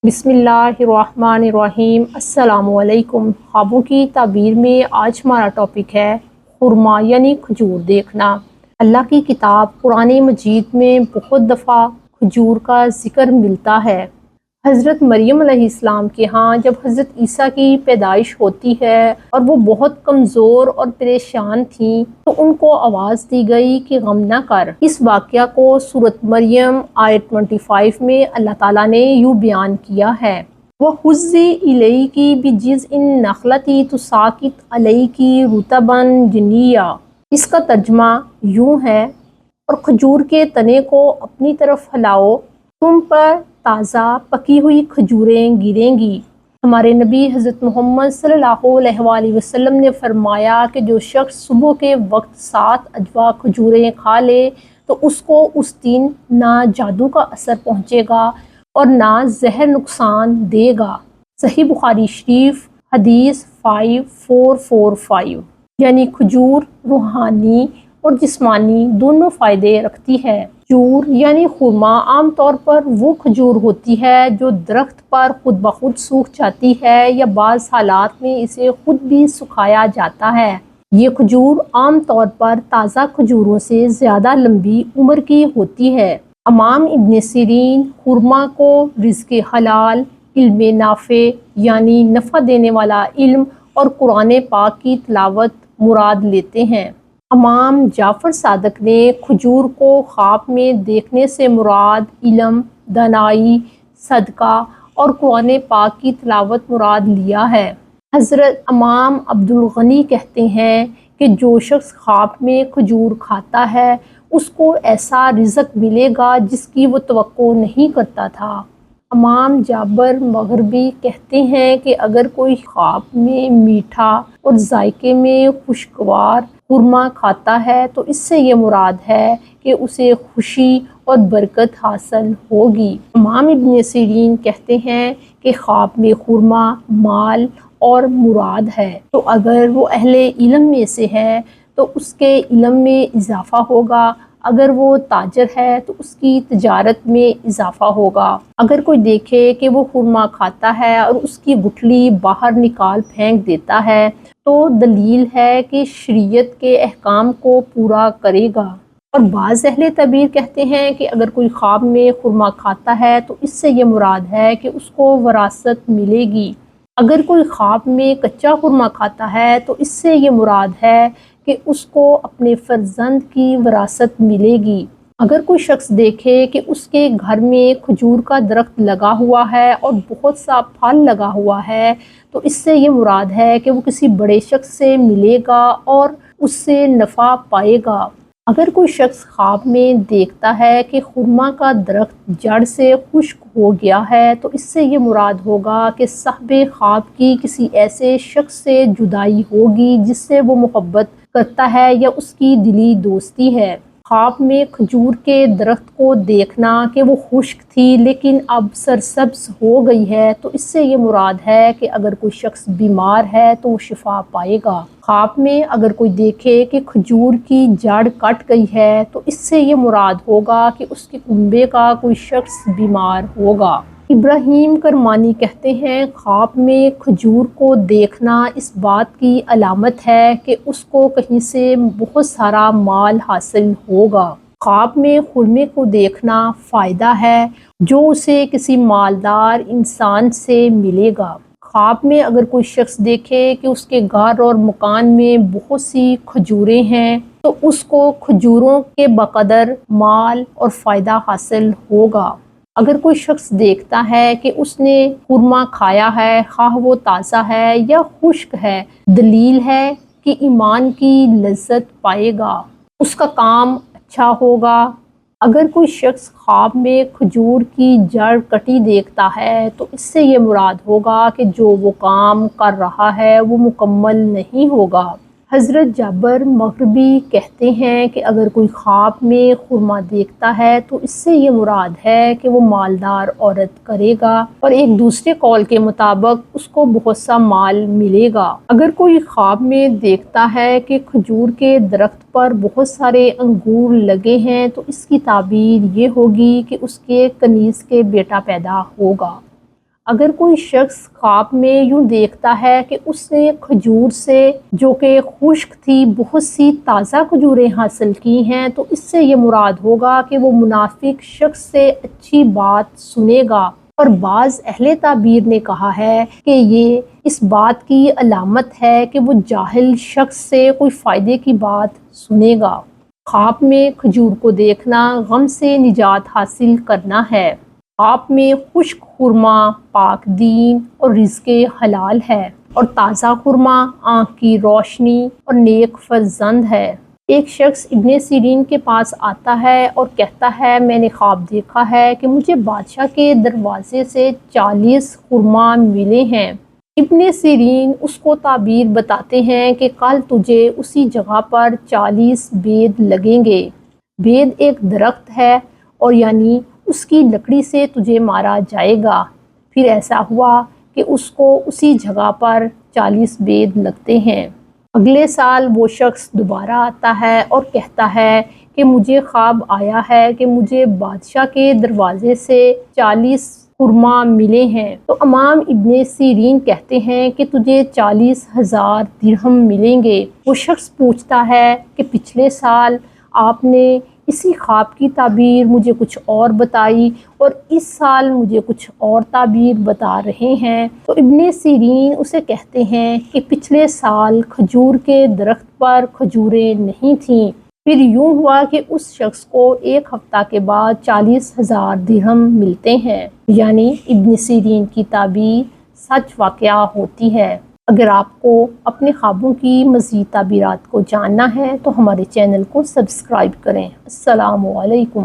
بسم اللہ الرحمن الرحیم۔ السلام علیکم۔ خوابوں کی تعبیر میں آج ہمارا ٹاپک ہے خرما یعنی کھجور دیکھنا۔ اللہ کی کتاب قرآن مجید میں بہت دفعہ کھجور کا ذکر ملتا ہے۔ حضرت مریم علیہ السلام کے ہاں جب حضرت عیسیٰ کی پیدائش ہوتی ہے اور وہ بہت کمزور اور پریشان تھیں تو ان کو آواز دی گئی کہ غم نہ کر۔ اس واقعہ کو سورۃ مریم آیت 25 میں اللہ تعالیٰ نے یوں بیان کیا ہے، وَحُزِّ إِلَيْكِ بِجِذْعِ النَّخْلَةِ تُسَاقِطْ عَلَيْكِ رُطَبًا جَنِيًّا۔ اس کا ترجمہ یوں ہے، اور کھجور کے تنے کو اپنی طرف ہلاؤ، تم پر تازہ پکی ہوئی کھجوریں گریں گی۔ ہمارے نبی حضرت محمد صلی اللہ علیہ وآلہ وسلم نے فرمایا کہ جو شخص صبح کے وقت 7 اجوا کھجوریں کھا لے تو اس کو اس دن نہ جادو کا اثر پہنچے گا اور نہ زہر نقصان دے گا۔ صحیح بخاری شریف حدیث 5445۔ یعنی کھجور روحانی اور جسمانی دونوں فائدے رکھتی ہے۔ کھجور یعنی خرما عام طور پر وہ کھجور ہوتی ہے جو درخت پر خود بخود سوکھ جاتی ہے یا بعض حالات میں اسے خود بھی سکھایا جاتا ہے۔ یہ کھجور عام طور پر تازہ کھجوروں سے زیادہ لمبی عمر کی ہوتی ہے۔ امام ابن سیرین خرما کو رزق حلال، علم نافع یعنی نفع دینے والا علم اور قرآن پاک کی تلاوت مراد لیتے ہیں۔ امام جعفر صادق نے کھجور کو خواب میں دیکھنے سے مراد علم، دانائی، صدقہ اور قرآن پاک کی تلاوت مراد لیا ہے۔ حضرت امام عبدالغنی کہتے ہیں کہ جو شخص خواب میں کھجور کھاتا ہے اس کو ایسا رزق ملے گا جس کی وہ توقع نہیں کرتا تھا۔ امام جابر مغربی کہتے ہیں کہ اگر کوئی خواب میں میٹھا اور ذائقے میں خوشگوار خرما کھاتا ہے تو اس سے یہ مراد ہے کہ اسے خوشی اور برکت حاصل ہوگی۔ امام ابن سیرین کہتے ہیں کہ خواب میں خرما مال اور مراد ہے، تو اگر وہ اہل علم میں سے ہے تو اس کے علم میں اضافہ ہوگا، اگر وہ تاجر ہے تو اس کی تجارت میں اضافہ ہوگا۔ اگر کوئی دیکھے کہ وہ خرما کھاتا ہے اور اس کی گٹھلی باہر نکال پھینک دیتا ہے تو دلیل ہے کہ شریعت کے احکام کو پورا کرے گا۔ اور بعض اہل تعبیر کہتے ہیں کہ اگر کوئی خواب میں خرما کھاتا ہے تو اس سے یہ مراد ہے کہ اس کو وراثت ملے گی۔ اگر کوئی خواب میں کچا خرما کھاتا ہے تو اس سے یہ مراد ہے کہ اس کو اپنے فرزند کی وراثت ملے گی۔ اگر کوئی شخص دیکھے کہ اس کے گھر میں کھجور کا درخت لگا ہوا ہے اور بہت سا پھل لگا ہوا ہے تو اس سے یہ مراد ہے کہ وہ کسی بڑے شخص سے ملے گا اور اس سے نفع پائے گا۔ اگر کوئی شخص خواب میں دیکھتا ہے کہ خرما کا درخت جڑ سے خشک ہو گیا ہے تو اس سے یہ مراد ہوگا کہ صاحب خواب کی کسی ایسے شخص سے جدائی ہوگی جس سے وہ محبت کرتا ہے یا اس کی دلی دوستی ہے۔ خواب میں کھجور کے درخت کو دیکھنا کہ وہ خشک تھی لیکن اب سرسبز ہو گئی ہے تو اس سے یہ مراد ہے کہ اگر کوئی شخص بیمار ہے تو وہ شفا پائے گا۔ خواب میں اگر کوئی دیکھے کہ کھجور کی جڑ کٹ گئی ہے تو اس سے یہ مراد ہوگا کہ اس کے کنبے کا کوئی شخص بیمار ہوگا۔ ابراہیم کرمانی کہتے ہیں خواب میں کھجور کو دیکھنا اس بات کی علامت ہے کہ اس کو کہیں سے بہت سارا مال حاصل ہوگا۔ خواب میں خرمے کو دیکھنا فائدہ ہے جو اسے کسی مالدار انسان سے ملے گا۔ خواب میں اگر کوئی شخص دیکھے کہ اس کے گھر اور مکان میں بہت سی کھجوریں ہیں تو اس کو کھجوروں کے بقدر مال اور فائدہ حاصل ہوگا۔ اگر کوئی شخص دیکھتا ہے کہ اس نے خرما کھایا ہے خواہ وہ تازہ ہے یا خشک ہے، دلیل ہے کہ ایمان کی لذت پائے گا، اس کا کام اچھا ہوگا۔ اگر کوئی شخص خواب میں کھجور کی جڑ کٹی دیکھتا ہے تو اس سے یہ مراد ہوگا کہ جو وہ کام کر رہا ہے وہ مکمل نہیں ہوگا۔ حضرت جابر مغربی کہتے ہیں کہ اگر کوئی خواب میں خرما دیکھتا ہے تو اس سے یہ مراد ہے کہ وہ مالدار عورت کرے گا اور ایک دوسرے قول کے مطابق اس کو بہت سا مال ملے گا۔ اگر کوئی خواب میں دیکھتا ہے کہ کھجور کے درخت پر بہت سارے انگور لگے ہیں تو اس کی تعبیر یہ ہوگی کہ اس کے کنیز کے بیٹا پیدا ہوگا۔ اگر کوئی شخص خواب میں یوں دیکھتا ہے کہ اس نے کھجور سے جو کہ خشک تھی بہت سی تازہ کھجوریں حاصل کی ہیں تو اس سے یہ مراد ہوگا کہ وہ منافق شخص سے اچھی بات سنے گا۔ اور بعض اہل تعبیر نے کہا ہے کہ یہ اس بات کی علامت ہے کہ وہ جاہل شخص سے کوئی فائدے کی بات سنے گا۔ خواب میں کھجور کو دیکھنا غم سے نجات حاصل کرنا ہے۔ خواب میں خشک خرما پاک دین اور رزق حلال ہے، اور تازہ خرما آنکھ کی روشنی اور نیک فرزند ہے۔ ایک شخص ابن سیرین کے پاس آتا ہے اور کہتا ہے میں نے خواب دیکھا ہے کہ مجھے بادشاہ کے دروازے سے 40 خرما ملے ہیں۔ ابن سیرین اس کو تعبیر بتاتے ہیں کہ کل تجھے اسی جگہ پر 40 بید لگیں گے۔ بید ایک درخت ہے اور یعنی اس کی لکڑی سے تجھے مارا جائے گا۔ پھر ایسا ہوا کہ اس کو اسی جگہ پر 40 بید لگتے ہیں۔ اگلے سال وہ شخص دوبارہ آتا ہے اور کہتا ہے کہ مجھے خواب آیا ہے کہ مجھے بادشاہ کے دروازے سے 40 خرما ملے ہیں۔ تو امام ابن سیرین کہتے ہیں کہ تجھے 40,000 درہم ملیں گے۔ وہ شخص پوچھتا ہے کہ پچھلے سال آپ نے اسی خواب کی تعبیر مجھے کچھ اور بتائی اور اس سال مجھے کچھ اور تعبیر بتا رہے ہیں۔ تو ابن سیرین اسے کہتے ہیں کہ پچھلے سال کھجور کے درخت پر کھجوریں نہیں تھیں۔ پھر یوں ہوا کہ اس شخص کو ایک ہفتہ کے بعد 40,000 درہم ملتے ہیں، یعنی ابن سیرین کی تعبیر سچ واقعہ ہوتی ہے۔ اگر آپ کو اپنے خوابوں کی مزید تعبیرات کو جاننا ہے تو ہمارے چینل کو سبسکرائب کریں۔ السلام علیکم۔